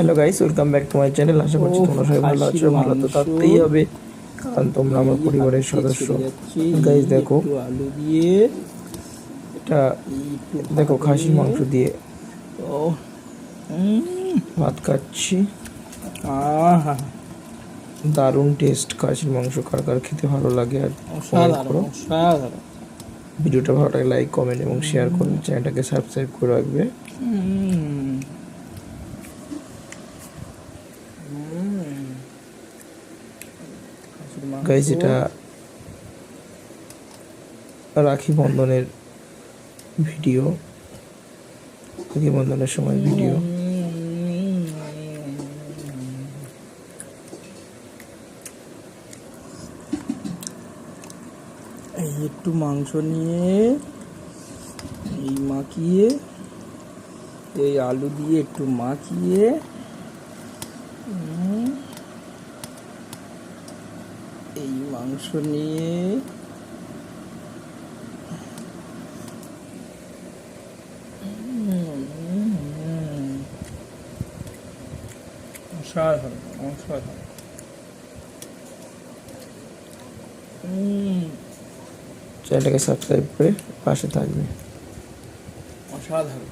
Hello guys, welcome back to my channel. আশা করছি তোমরা সবাই ভালো আছো। ভালো তো থাকতেই হবে, কারণ তোমরা আমার পরিবারের সদস্য। গাইস দেখো, আলু দিয়ে এটা দেখো খাসির মাংস দিয়ে ভাত খাচ্ছি। দারুণ টেস্ট খাসির মাংস। কার কার খেতে ভালো লাগে আর কমেন্ট করো। ভিডিওটা ভালো লাগে লাইক, কমেন্ট এবং শেয়ার করবে। চ্যানেলটাকে সাবস্ক্রাইব করে রাখবে। গাইস এটা রাখি বন্ধনের ভিডিও, রাখি বন্ধনের সময় ভিডিও। এই একটু মাংস নিয়ে এই মাখিয়ে, এই আলু দিয়ে একটু মাখিয়ে এই মাংস নিয়ে অসাধারণ অসাধারণ। চ্যানেলটাকে সাবস্ক্রাইব করে পাশে থাকবে। অসাধারণ।